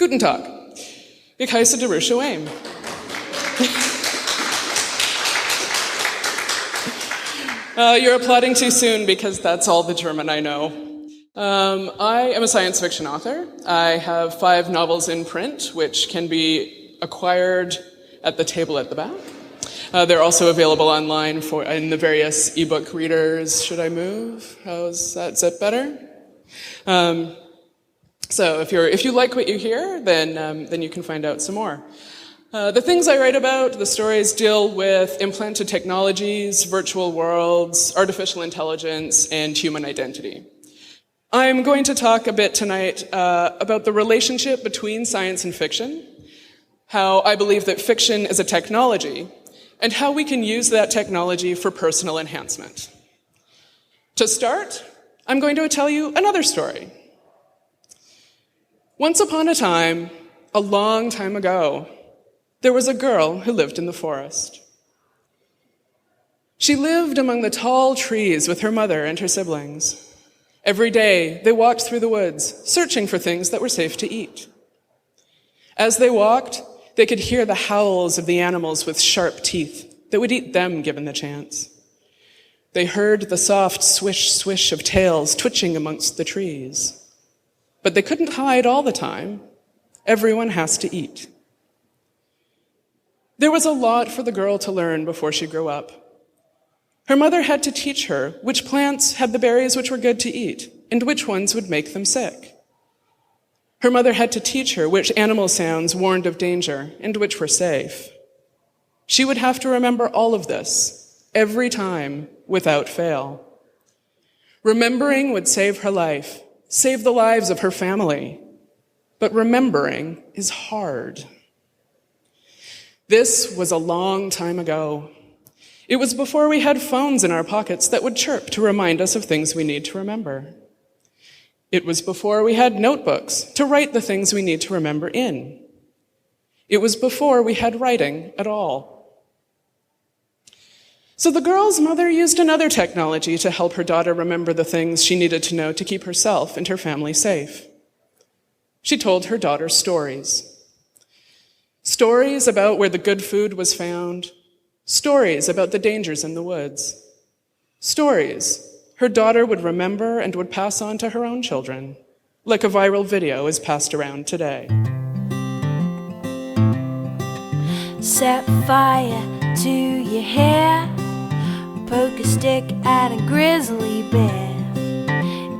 Guten Tag. Ich heiße Darusha Wehm. You're applauding too soon because that's all the German I know. I am a science fiction author. I have 5 novels in print, which can be acquired at the table at the back. They're also available online in the various ebook readers. Should I move? Is that better? So if you like what you hear, then you can find out some more. The things I write about, the stories deal with implanted technologies, virtual worlds, artificial intelligence, and human identity. I'm going to talk a bit tonight about the relationship between science and fiction, how I believe that fiction is a technology, and how we can use that technology for personal enhancement. To start, I'm going to tell you another story. Once upon a time, a long time ago, there was a girl who lived in the forest. She lived among the tall trees with her mother and her siblings. Every day, they walked through the woods, searching for things that were safe to eat. As they walked, they could hear the howls of the animals with sharp teeth that would eat them given the chance. They heard the soft swish, swish of tails twitching amongst the trees. But they couldn't hide all the time. Everyone has to eat. There was a lot for the girl to learn before she grew up. Her mother had to teach her which plants had the berries which were good to eat and which ones would make them sick. Her mother had to teach her which animal sounds warned of danger and which were safe. She would have to remember all of this every time without fail. Remembering would save her life, save the lives of her family. But remembering is hard. This was a long time ago. It was before we had phones in our pockets that would chirp to remind us of things we need to remember. It was before we had notebooks to write the things we need to remember in. It was before we had writing at all. So the girl's mother used another technology to help her daughter remember the things she needed to know to keep herself and her family safe. She told her daughter stories. Stories about where the good food was found. Stories about the dangers in the woods. Stories her daughter would remember and would pass on to her own children, like a viral video is passed around today. Set fire to your hair. Poke a stick at a grizzly bear.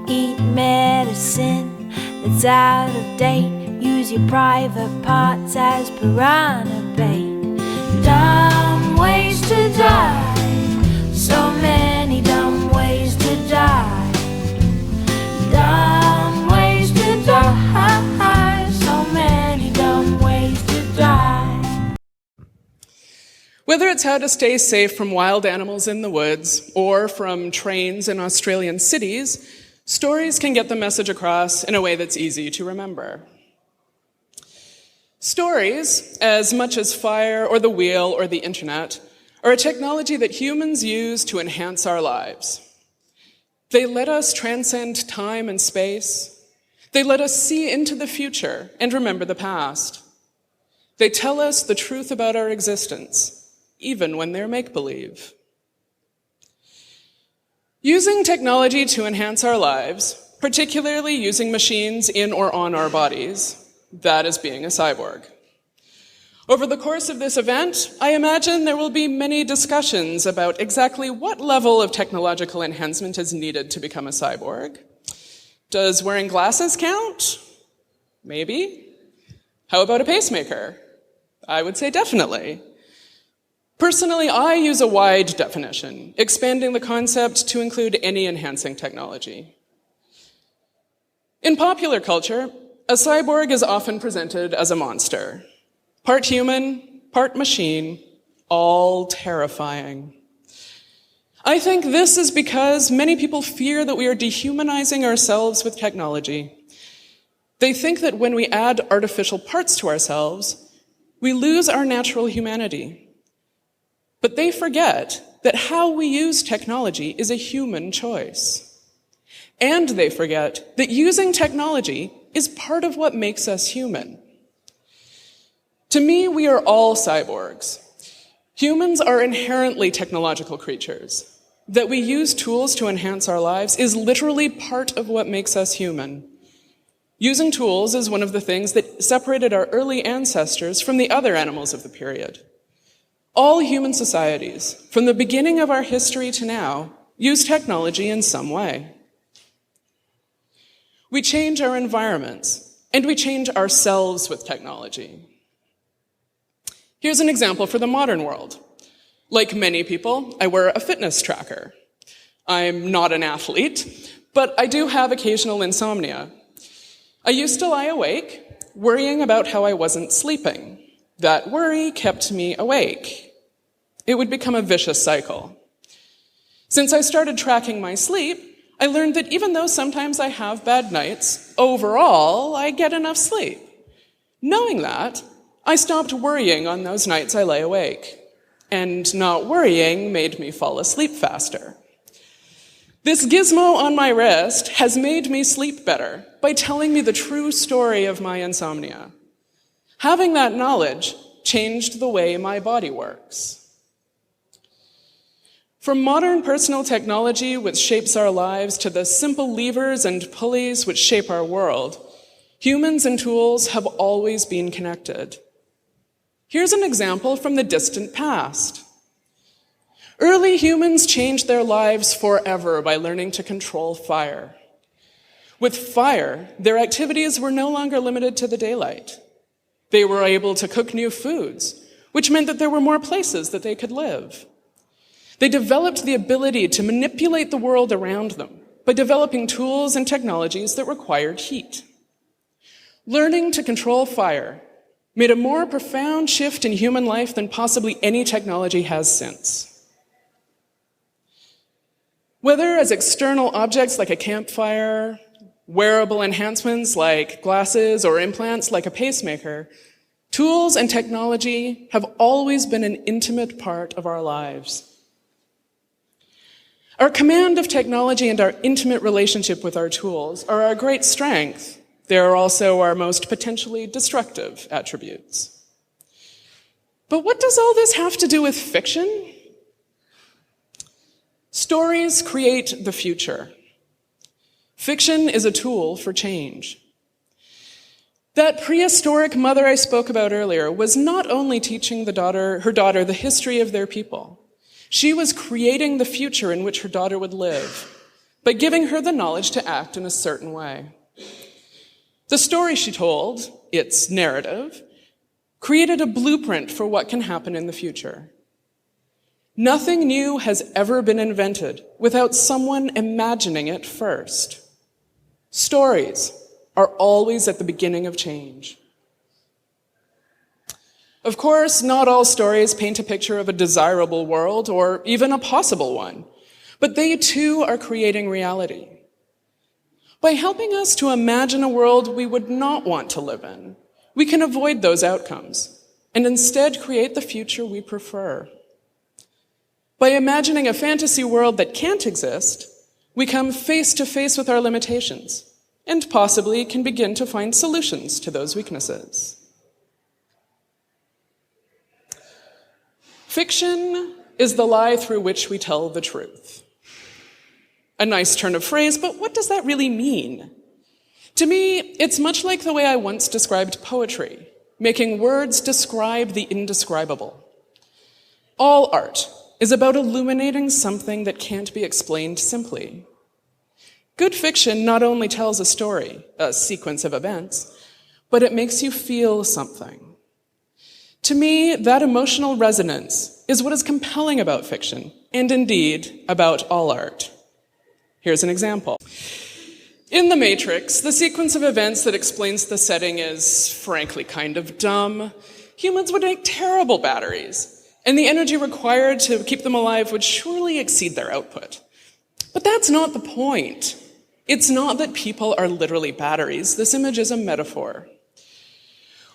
Eat medicine that's out of date. Use your private parts as piranha bait. Dumb ways to die. So many dumb ways to die. Dumb ways to die. So many dumb ways to die. Whether it's how to stay safe from wild animals in the woods or from trains in Australian cities, stories can get the message across in a way that's easy to remember. Stories, as much as fire or the wheel or the internet, are a technology that humans use to enhance our lives. They let us transcend time and space. They let us see into the future and remember the past. They tell us the truth about our existence, even when they're make-believe. Using technology to enhance our lives, particularly using machines in or on our bodies, that is being a cyborg. Over the course of this event, I imagine there will be many discussions about exactly what level of technological enhancement is needed to become a cyborg. Does wearing glasses count? Maybe. How about a pacemaker? I would say definitely. Personally, I use a wide definition, expanding the concept to include any enhancing technology. In popular culture, a cyborg is often presented as a monster. Part human, part machine, all terrifying. I think this is because many people fear that we are dehumanizing ourselves with technology. They think that when we add artificial parts to ourselves, we lose our natural humanity. But they forget that how we use technology is a human choice. And they forget that using technology is part of what makes us human. To me, we are all cyborgs. Humans are inherently technological creatures. That we use tools to enhance our lives is literally part of what makes us human. Using tools is one of the things that separated our early ancestors from the other animals of the period. All human societies, from the beginning of our history to now, use technology in some way. We change our environments, and we change ourselves with technology. Here's an example for the modern world. Like many people, I wear a fitness tracker. I'm not an athlete, but I do have occasional insomnia. I used to lie awake, worrying about how I wasn't sleeping. That worry kept me awake. It would become a vicious cycle. Since I started tracking my sleep, I learned that even though sometimes I have bad nights, overall, I get enough sleep. Knowing that, I stopped worrying on those nights I lay awake. And not worrying made me fall asleep faster. This gizmo on my wrist has made me sleep better by telling me the true story of my insomnia. Having that knowledge changed the way my body works. From modern personal technology, which shapes our lives, to the simple levers and pulleys which shape our world, humans and tools have always been connected. Here's an example from the distant past. Early humans changed their lives forever by learning to control fire. With fire, their activities were no longer limited to the daylight. They were able to cook new foods, which meant that there were more places that they could live. They developed the ability to manipulate the world around them by developing tools and technologies that required heat. Learning to control fire made a more profound shift in human life than possibly any technology has since. Whether as external objects like a campfire, wearable enhancements like glasses or implants like a pacemaker, tools and technology have always been an intimate part of our lives. Our command of technology and our intimate relationship with our tools are our great strength. They are also our most potentially destructive attributes. But what does all this have to do with fiction? Stories create the future. Fiction is a tool for change. That prehistoric mother I spoke about earlier was not only teaching her daughter the history of their people. She was creating the future in which her daughter would live by giving her the knowledge to act in a certain way. The story she told, its narrative, created a blueprint for what can happen in the future. Nothing new has ever been invented without someone imagining it first. Stories are always at the beginning of change. Of course, not all stories paint a picture of a desirable world or even a possible one, but they too are creating reality. By helping us to imagine a world we would not want to live in, we can avoid those outcomes and instead create the future we prefer. By imagining a fantasy world that can't exist, we come face to face with our limitations and possibly can begin to find solutions to those weaknesses. Fiction is the lie through which we tell the truth. A nice turn of phrase, but what does that really mean? To me, it's much like the way I once described poetry, making words describe the indescribable. All art is about illuminating something that can't be explained simply. Good fiction not only tells a story, a sequence of events, but it makes you feel something. To me, that emotional resonance is what is compelling about fiction, and indeed, about all art. Here's an example. In The Matrix, the sequence of events that explains the setting is, frankly, kind of dumb. Humans would make terrible batteries, and the energy required to keep them alive would surely exceed their output. But that's not the point. It's not that people are literally batteries. This image is a metaphor.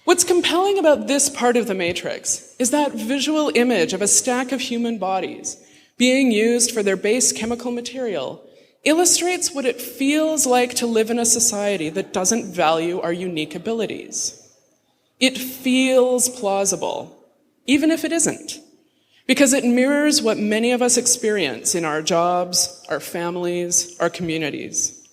What's compelling about this part of The Matrix is that visual image of a stack of human bodies being used for their base chemical material illustrates what it feels like to live in a society that doesn't value our unique abilities. It feels plausible, even if it isn't, because it mirrors what many of us experience in our jobs, our families, our communities.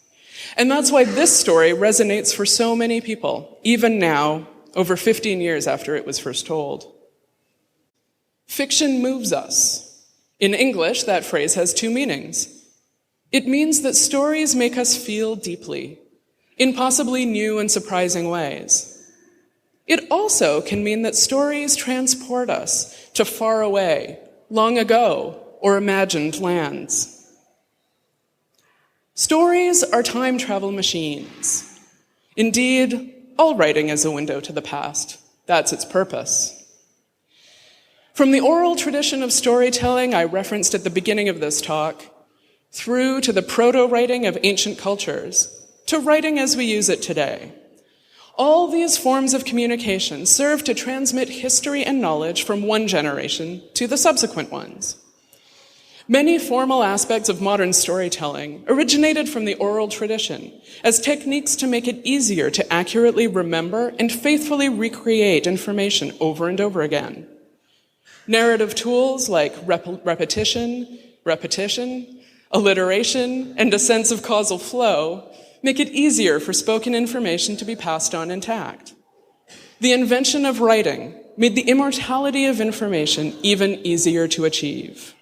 And that's why this story resonates for so many people, even now, over 15 years after it was first told. Fiction moves us. In English, that phrase has two meanings. It means that stories make us feel deeply, in possibly new and surprising ways. It also can mean that stories transport us to far away, long ago, or imagined lands. Stories are time travel machines. Indeed, all writing is a window to the past. That's its purpose. From the oral tradition of storytelling I referenced at the beginning of this talk, through to the proto-writing of ancient cultures, to writing as we use it today, all these forms of communication serve to transmit history and knowledge from one generation to the subsequent ones. Many formal aspects of modern storytelling originated from the oral tradition as techniques to make it easier to accurately remember and faithfully recreate information over and over again. Narrative tools like repetition, alliteration, and a sense of causal flow make it easier for spoken information to be passed on intact. The invention of writing made the immortality of information even easier to achieve.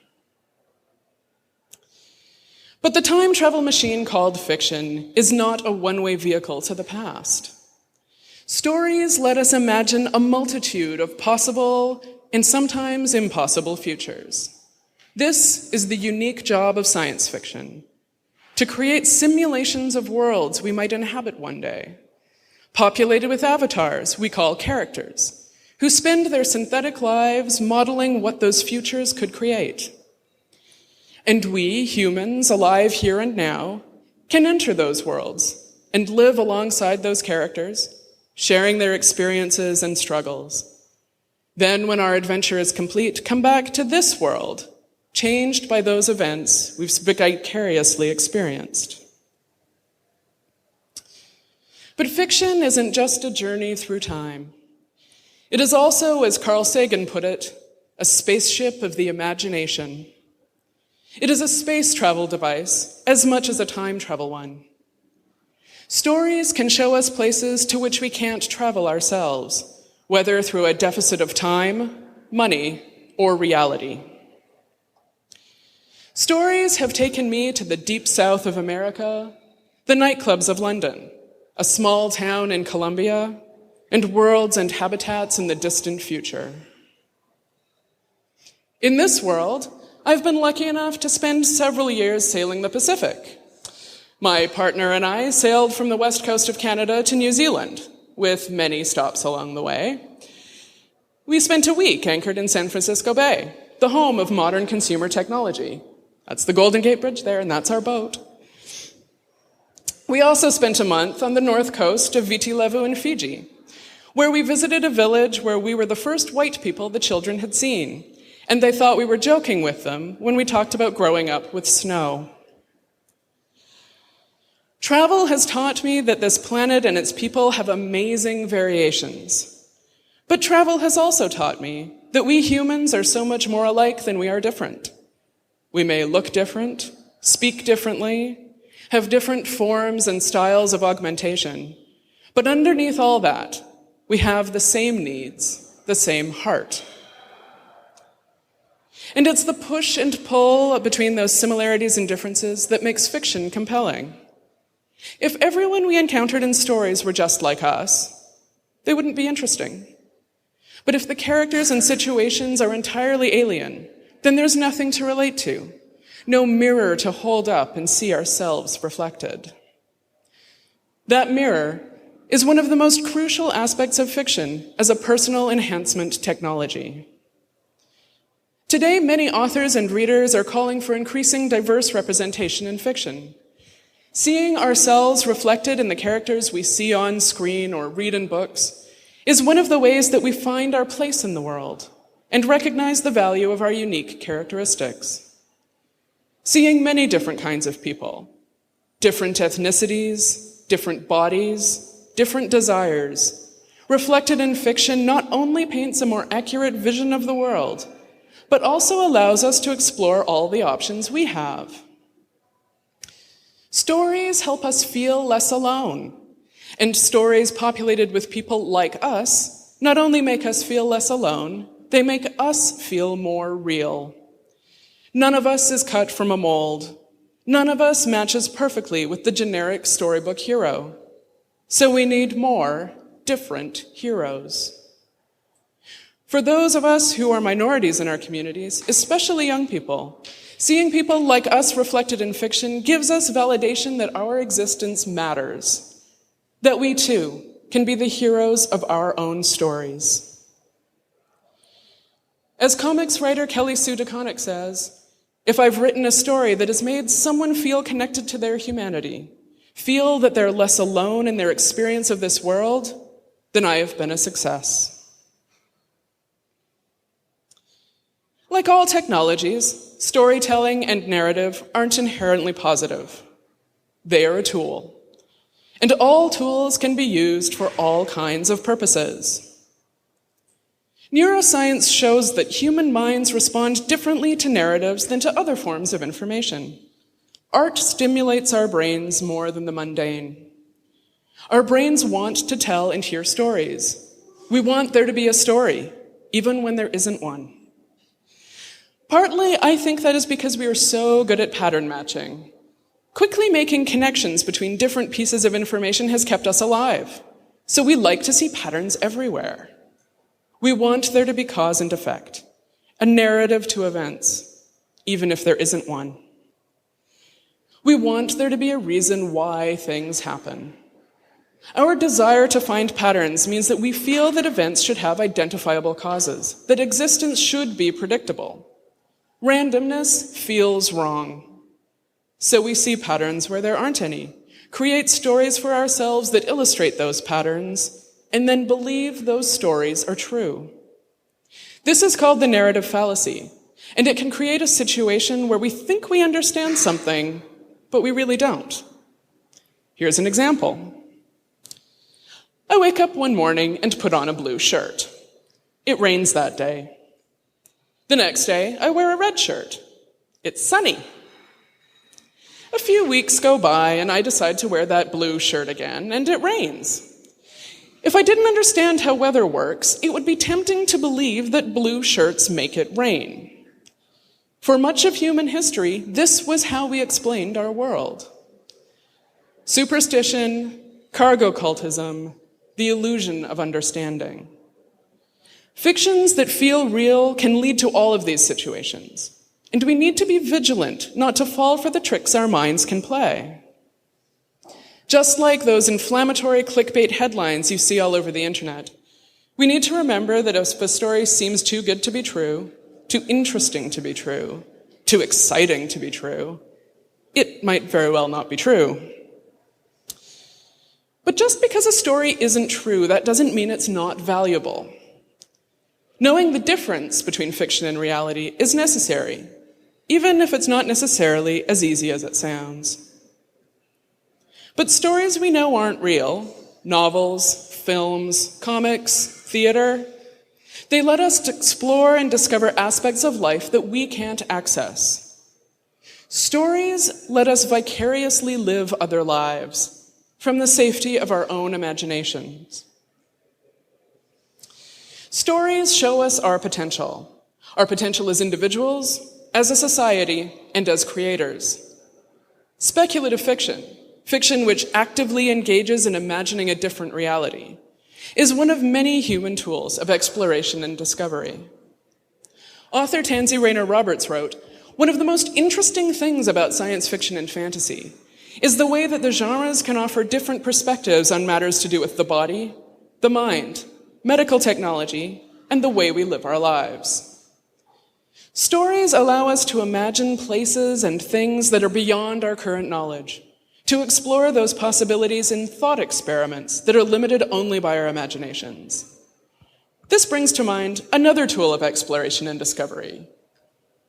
But the time travel machine called fiction is not a one-way vehicle to the past. Stories let us imagine a multitude of possible and sometimes impossible futures. This is the unique job of science fiction, to create simulations of worlds we might inhabit one day, populated with avatars we call characters, who spend their synthetic lives modeling what those futures could create. And we, humans alive here and now, can enter those worlds and live alongside those characters, sharing their experiences and struggles. Then, when our adventure is complete, come back to this world, changed by those events we've vicariously experienced. But fiction isn't just a journey through time. It is also, as Carl Sagan put it, a spaceship of the imagination. It is a space travel device as much as a time travel one. Stories can show us places to which we can't travel ourselves, whether through a deficit of time, money, or reality. Stories have taken me to the deep south of America, the nightclubs of London, a small town in Colombia, and worlds and habitats in the distant future. In this world, I've been lucky enough to spend several years sailing the Pacific. My partner and I sailed from the west coast of Canada to New Zealand, with many stops along the way. We spent a week anchored in San Francisco Bay, the home of modern consumer technology. That's the Golden Gate Bridge there, and that's our boat. We also spent a month on the north coast of Viti Levu in Fiji, where we visited a village where we were the first white people the children had seen, and they thought we were joking with them when we talked about growing up with snow. Travel has taught me that this planet and its people have amazing variations. But travel has also taught me that we humans are so much more alike than we are different. We may look different, speak differently, have different forms and styles of augmentation, but underneath all that, we have the same needs, the same heart. And it's the push and pull between those similarities and differences that makes fiction compelling. If everyone we encountered in stories were just like us, they wouldn't be interesting. But if the characters and situations are entirely alien, then there's nothing to relate to, no mirror to hold up and see ourselves reflected. That mirror is one of the most crucial aspects of fiction as a personal enhancement technology. Today, many authors and readers are calling for increasing diverse representation in fiction. Seeing ourselves reflected in the characters we see on screen or read in books is one of the ways that we find our place in the world and recognize the value of our unique characteristics. Seeing many different kinds of people, different ethnicities, different bodies, different desires, reflected in fiction not only paints a more accurate vision of the world, but also allows us to explore all the options we have. Stories help us feel less alone, and stories populated with people like us not only make us feel less alone, they make us feel more real. None of us is cut from a mold. None of us matches perfectly with the generic storybook hero. So we need more different heroes. For those of us who are minorities in our communities, especially young people, seeing people like us reflected in fiction gives us validation that our existence matters, that we too can be the heroes of our own stories. As comics writer Kelly Sue DeConnick says, if I've written a story that has made someone feel connected to their humanity, feel that they're less alone in their experience of this world, then I have been a success. Like all technologies, storytelling and narrative aren't inherently positive. They are a tool. And all tools can be used for all kinds of purposes. Neuroscience shows that human minds respond differently to narratives than to other forms of information. Art stimulates our brains more than the mundane. Our brains want to tell and hear stories. We want there to be a story, even when there isn't one. Partly, I think that is because we are so good at pattern matching. Quickly making connections between different pieces of information has kept us alive, so we like to see patterns everywhere. We want there to be cause and effect, a narrative to events, even if there isn't one. We want there to be a reason why things happen. Our desire to find patterns means that we feel that events should have identifiable causes, that existence should be predictable. Randomness feels wrong. So we see patterns where there aren't any, create stories for ourselves that illustrate those patterns, and then believe those stories are true. This is called the narrative fallacy, and it can create a situation where we think we understand something, but we really don't. Here's an example. I wake up one morning and put on a blue shirt. It rains that day. The next day, I wear a red shirt. It's sunny. A few weeks go by and I decide to wear that blue shirt again, and it rains. If I didn't understand how weather works, it would be tempting to believe that blue shirts make it rain. For much of human history, this was how we explained our world. Superstition, cargo cultism, the illusion of understanding. Fictions that feel real can lead to all of these situations, and we need to be vigilant not to fall for the tricks our minds can play. Just like those inflammatory clickbait headlines you see all over the internet, we need to remember that if a story seems too good to be true, too interesting to be true, too exciting to be true, it might very well not be true. But just because a story isn't true, that doesn't mean it's not valuable. Knowing the difference between fiction and reality is necessary, even if it's not necessarily as easy as it sounds. But stories we know aren't real, novels, films, comics, theater, they let us explore and discover aspects of life that we can't access. Stories let us vicariously live other lives from the safety of our own imaginations. Stories show us our potential as individuals, as a society, and as creators. Speculative fiction, fiction which actively engages in imagining a different reality, is one of many human tools of exploration and discovery. Author Tansy Rayner Roberts wrote, "One of the most interesting things about science fiction and fantasy is the way that the genres can offer different perspectives on matters to do with the body, the mind, medical technology, and the way we live our lives. Stories allow us to imagine places and things that are beyond our current knowledge, to explore those possibilities in thought experiments that are limited only by our imaginations. This brings to mind another tool of exploration and discovery: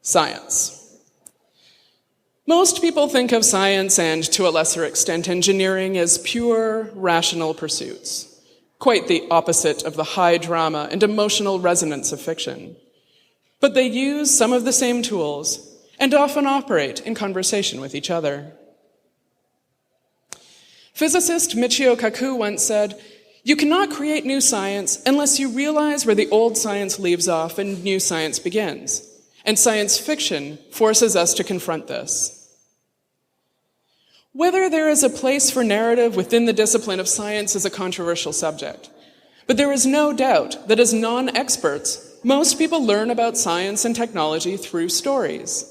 science. Most people think of science and, to a lesser extent, engineering as pure, rational pursuits. quite the opposite of the high drama and emotional resonance of fiction. But they use some of the same tools and often operate in conversation with each other. Physicist Michio Kaku once said, "You cannot create new science unless you realize where the old science leaves off and new science begins. And science fiction forces us to confront this." Whether there is a place for narrative within the discipline of science is a controversial subject. But there is no doubt that as non-experts, most people learn about science and technology through stories.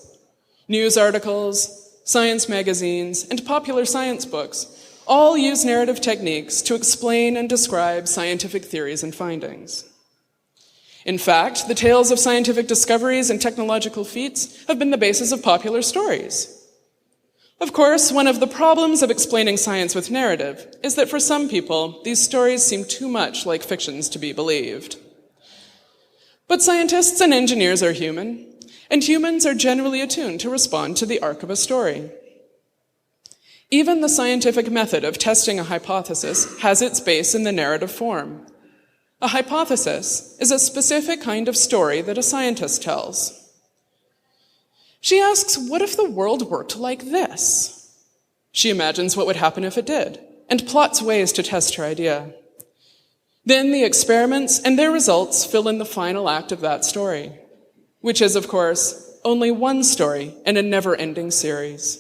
News articles, science magazines, and popular science books all use narrative techniques to explain and describe scientific theories and findings. In fact, the tales of scientific discoveries and technological feats have been the basis of popular stories. Of course, one of the problems of explaining science with narrative is that for some people, these stories seem too much like fictions to be believed. But scientists and engineers are human, and humans are generally attuned to respond to the arc of a story. Even the scientific method of testing a hypothesis has its base in the narrative form. A hypothesis is a specific kind of story that a scientist tells. She asks, what if the world worked like this? She imagines what would happen if it did, and plots ways to test her idea. Then the experiments and their results fill in the final act of that story, which is, of course, only one story in a never-ending series.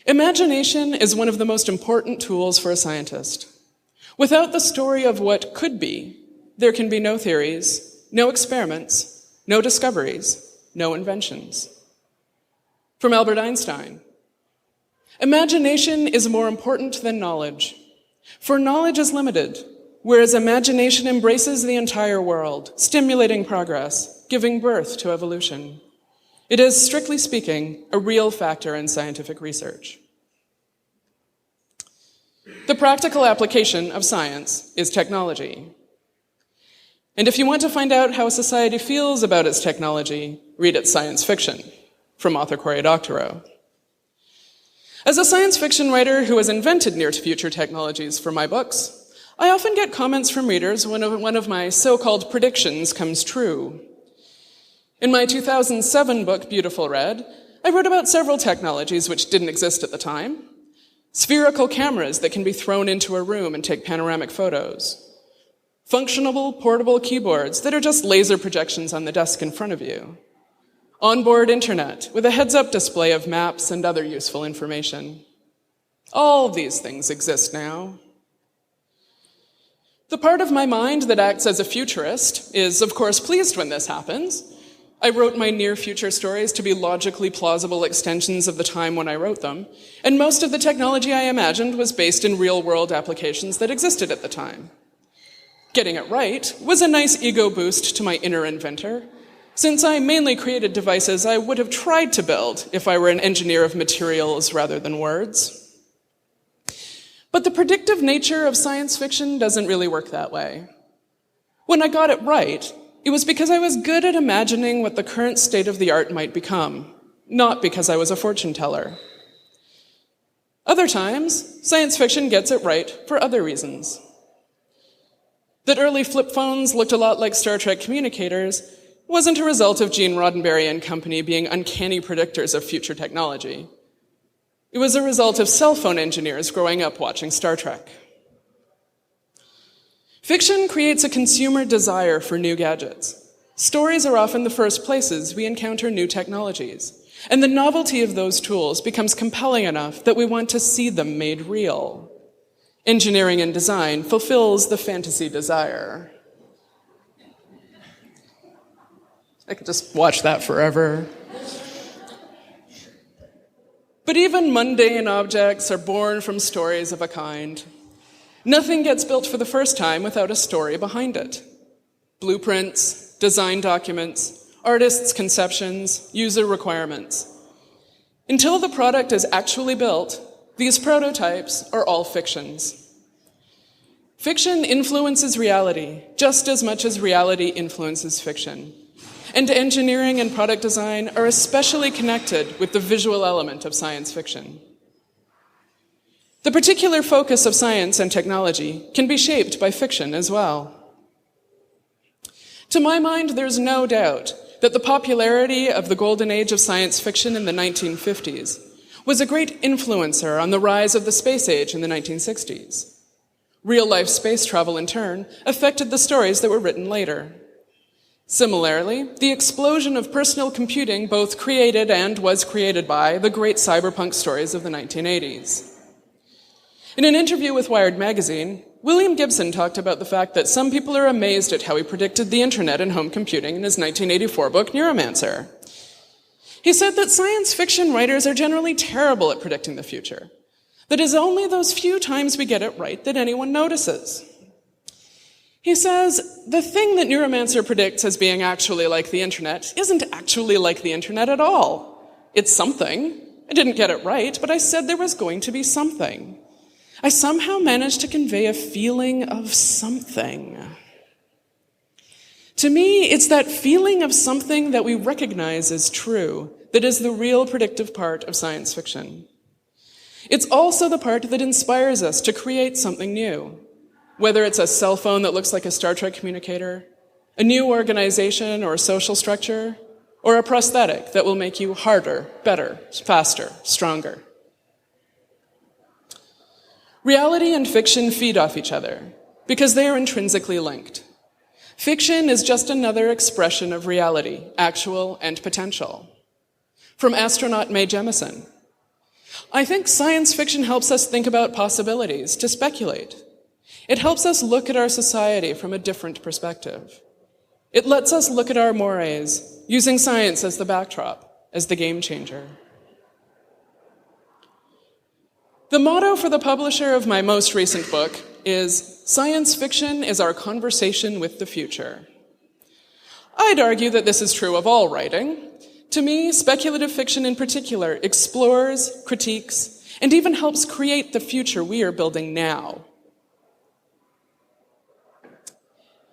Imagination is one of the most important tools for a scientist. Without the story of what could be, there can be no theories, no experiments, no discoveries, no inventions. From Albert Einstein, imagination is more important than knowledge, for knowledge is limited, whereas imagination embraces the entire world, stimulating progress, giving birth to evolution. It is, strictly speaking, a real factor in scientific research. The practical application of science is technology. And if you want to find out how a society feels about its technology, read its science fiction, from author Cory Doctorow. As a science fiction writer who has invented near-future technologies for my books, I often get comments from readers when one of my so-called predictions comes true. In my 2007 book, Beautiful Red, I wrote about several technologies which didn't exist at the time. Spherical cameras that can be thrown into a room and take panoramic photos. Functional, portable keyboards that are just laser projections on the desk in front of you. Onboard internet with a heads-up display of maps and other useful information. All of these things exist now. The part of my mind that acts as a futurist is, of course, pleased when this happens. I wrote my near-future stories to be logically plausible extensions of the time when I wrote them, and most of the technology I imagined was based in real-world applications that existed at the time. Getting it right was a nice ego boost to my inner inventor, since I mainly created devices I would have tried to build if I were an engineer of materials rather than words. But the predictive nature of science fiction doesn't really work that way. When I got it right, it was because I was good at imagining what the current state of the art might become, not because I was a fortune teller. Other times, science fiction gets it right for other reasons. That early flip phones looked a lot like Star Trek communicators wasn't a result of Gene Roddenberry and company being uncanny predictors of future technology. It was a result of cell phone engineers growing up watching Star Trek. Fiction creates a consumer desire for new gadgets. Stories are often the first places we encounter new technologies, and the novelty of those tools becomes compelling enough that we want to see them made real. Engineering and design fulfills the fantasy desire. I could just watch that forever. But even mundane objects are born from stories of a kind. Nothing gets built for the first time without a story behind it. Blueprints, design documents, artists' conceptions, user requirements. Until the product is actually built, these prototypes are all fictions. Fiction influences reality just as much as reality influences fiction. And engineering and product design are especially connected with the visual element of science fiction. The particular focus of science and technology can be shaped by fiction as well. To my mind, there's no doubt that the popularity of the golden age of science fiction in the 1950s was a great influencer on the rise of the space age in the 1960s. Real-life space travel, in turn, affected the stories that were written later. Similarly, the explosion of personal computing both created and was created by the great cyberpunk stories of the 1980s. In an interview with Wired magazine, William Gibson talked about the fact that some people are amazed at how he predicted the internet and home computing in his 1984 book, Neuromancer. He said that science fiction writers are generally terrible at predicting the future, that it is only those few times we get it right that anyone notices. He says, the thing that Neuromancer predicts as being actually like the internet isn't actually like the internet at all. It's something. I didn't get it right, but I said there was going to be something. I somehow managed to convey a feeling of something. To me, it's that feeling of something that we recognize as true that is the real predictive part of science fiction. It's also the part that inspires us to create something new, whether it's a cell phone that looks like a Star Trek communicator, a new organization or social structure, or a prosthetic that will make you harder, better, faster, stronger. Reality and fiction feed off each other because they are intrinsically linked. Fiction is just another expression of reality, actual and potential. From astronaut Mae Jemison, I think science fiction helps us think about possibilities, to speculate. It helps us look at our society from a different perspective. It lets us look at our mores, using science as the backdrop, as the game changer. The motto for the publisher of my most recent book is, "Science fiction is our conversation with the future." I'd argue that this is true of all writing. To me, speculative fiction in particular explores, critiques, and even helps create the future we are building now.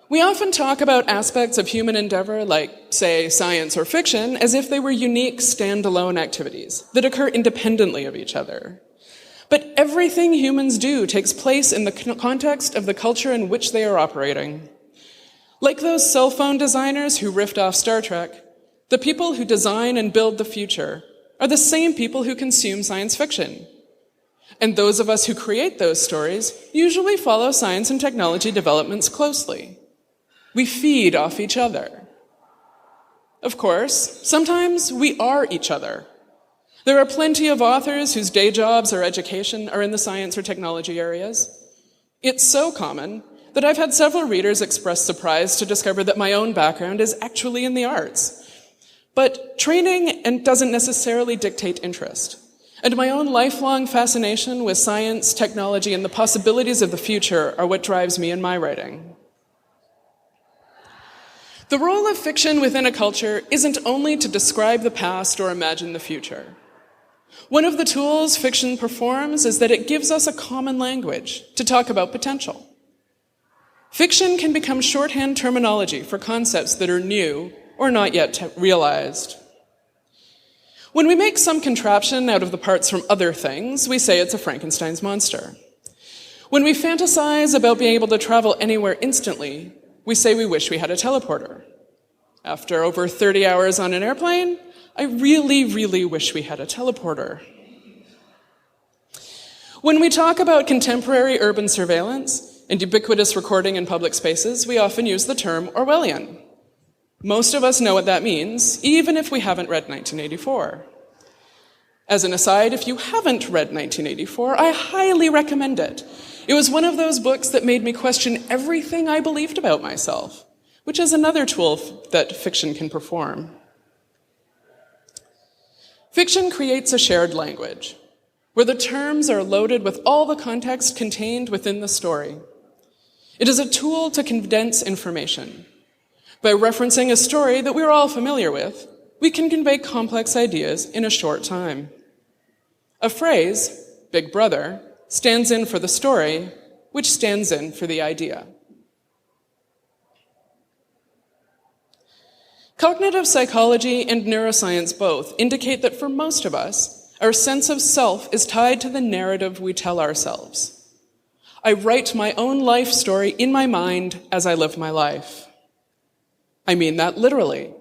We often talk about aspects of human endeavor, like, say, science or fiction, as if they were unique, standalone activities that occur independently of each other. But everything humans do takes place in the context of the culture in which they are operating. Like those cell phone designers who riffed off Star Trek, the people who design and build the future are the same people who consume science fiction. And those of us who create those stories usually follow science and technology developments closely. We feed off each other. Of course, sometimes we are each other. There are plenty of authors whose day jobs or education are in the science or technology areas. It's so common that I've had several readers express surprise to discover that my own background is actually in the arts. But training doesn't necessarily dictate interest. And my own lifelong fascination with science, technology, and the possibilities of the future are what drives me in my writing. The role of fiction within a culture isn't only to describe the past or imagine the future. One of the tools fiction performs is that it gives us a common language to talk about potential. Fiction can become shorthand terminology for concepts that are new or not yet realized. When we make some contraption out of the parts from other things, we say it's a Frankenstein's monster. When we fantasize about being able to travel anywhere instantly, we say we wish we had a teleporter. After over 30 hours on an airplane, I really, really wish we had a teleporter. When we talk about contemporary urban surveillance and ubiquitous recording in public spaces, we often use the term Orwellian. Most of us know what that means, even if we haven't read 1984. As an aside, if you haven't read 1984, I highly recommend it. It was one of those books that made me question everything I believed about myself, which is another tool that fiction can perform. Fiction creates a shared language, where the terms are loaded with all the context contained within the story. It is a tool to condense information. By referencing a story that we're all familiar with, we can convey complex ideas in a short time. A phrase, Big Brother, stands in for the story, which stands in for the idea. Cognitive psychology and neuroscience both indicate that for most of us, Our sense of self is tied to the narrative we tell ourselves. I write my own life story in my mind as I live my life. I mean that literally.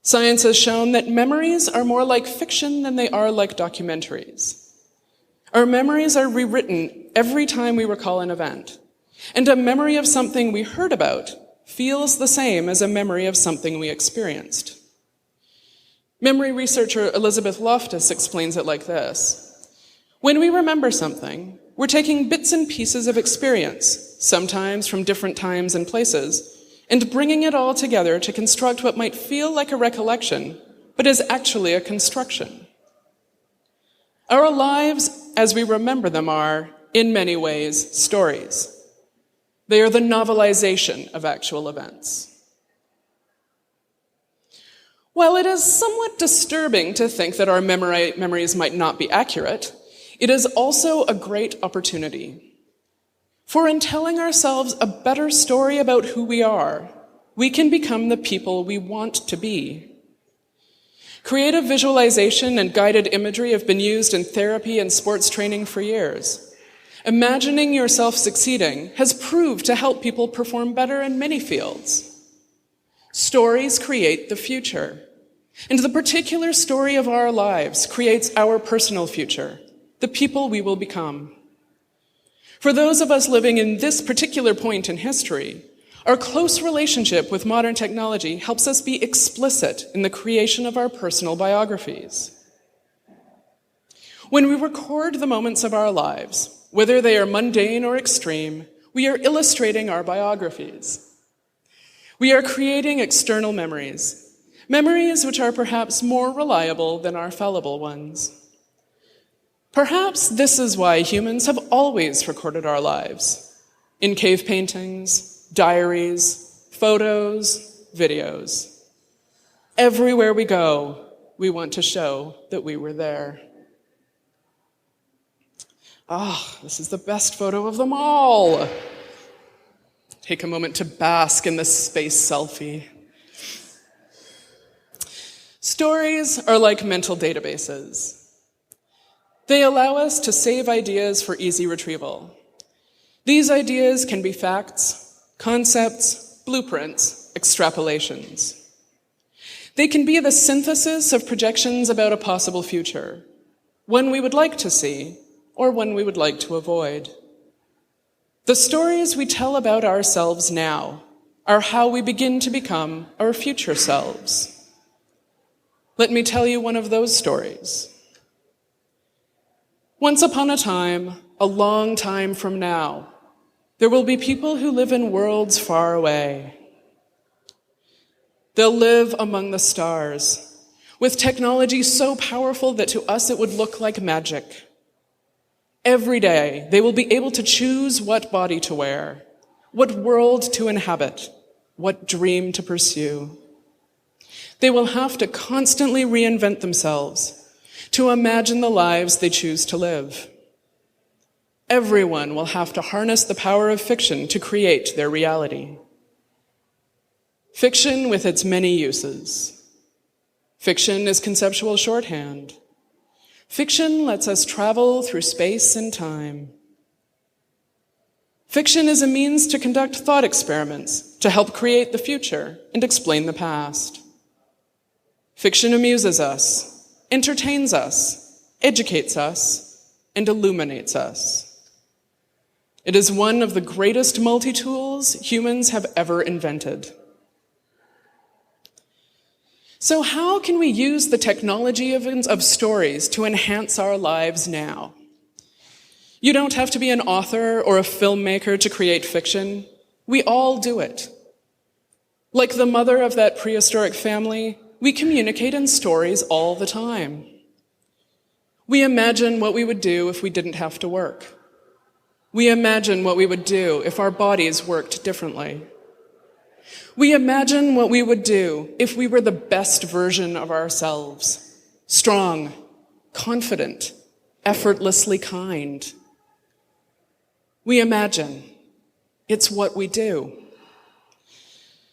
Science has shown that memories are more like fiction than they are like documentaries. Our memories are rewritten every time we recall an event, and a memory of something we heard about feels the same as a memory of something we experienced. Memory researcher Elizabeth Loftus explains it like this. When we remember something, we're taking bits and pieces of experience, sometimes from different times and places, and bringing it all together to construct what might feel like a recollection, but is actually a construction. Our lives, as we remember them, are, in many ways, stories. They are the novelization of actual events. While it is somewhat disturbing to think that our memories might not be accurate, it is also a great opportunity. For in telling ourselves a better story about who we are, we can become the people we want to be. Creative visualization and guided imagery have been used in therapy and sports training for years. Imagining yourself succeeding has proved to help people perform better in many fields. Stories create the future, and the particular story of our lives creates our personal future, the people we will become. For those of us living in this particular point in history, our close relationship with modern technology helps us be explicit in the creation of our personal biographies. When we record the moments of our lives, whether they are mundane or extreme, we are illustrating our biographies. We are creating external memories, memories which are perhaps more reliable than our fallible ones. Perhaps this is why humans have always recorded our lives, in cave paintings, diaries, photos, videos. Everywhere we go, we want to show that we were there. This is the best photo of them all. Take a moment to bask in this space selfie. Stories are like mental databases. They allow us to save ideas for easy retrieval. These ideas can be facts, concepts, blueprints, extrapolations. They can be the synthesis of projections about a possible future, one we would like to see, or one we would like to avoid. The stories we tell about ourselves now are how we begin to become our future selves. Let me tell you one of those stories. Once upon a time, a long time from now, there will be people who live in worlds far away. They'll live among the stars, with technology so powerful that to us it would look like magic. Every day, they will be able to choose what body to wear, what world to inhabit, what dream to pursue. They will have to constantly reinvent themselves to imagine the lives they choose to live. Everyone will have to harness the power of fiction to create their reality. Fiction with its many uses. Fiction is conceptual shorthand. Fiction lets us travel through space and time. Fiction is a means to conduct thought experiments to help create the future and explain the past. Fiction amuses us, entertains us, educates us, and illuminates us. It is one of the greatest multi-tools humans have ever invented. So how can we use the technology of stories to enhance our lives now? You don't have to be an author or a filmmaker to create fiction. We all do it. Like the mother of that prehistoric family, we communicate in stories all the time. We imagine what we would do if we didn't have to work. We imagine what we would do if our bodies worked differently. We imagine what we would do if we were the best version of ourselves, strong, confident, effortlessly kind. We imagine. It's what we do.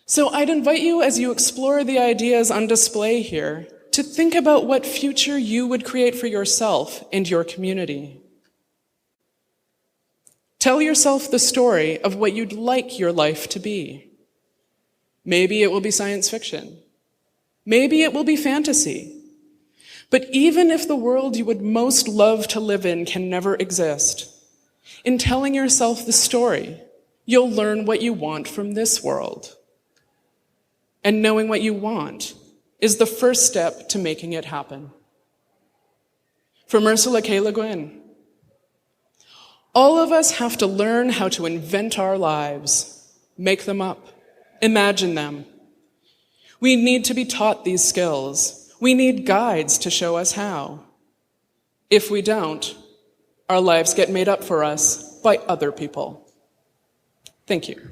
So I'd invite you, as you explore the ideas on display here, to think about what future you would create for yourself and your community. Tell yourself the story of what you'd like your life to be. Maybe it will be science fiction. Maybe it will be fantasy. But even if the world you would most love to live in can never exist, in telling yourself the story, you'll learn what you want from this world. And knowing what you want is the first step to making it happen. From Ursula K. Le Guin, all of us have to learn how to invent our lives, make them up, imagine them. We need to be taught these skills. We need guides to show us how. If we don't, our lives get made up for us by other people. Thank you.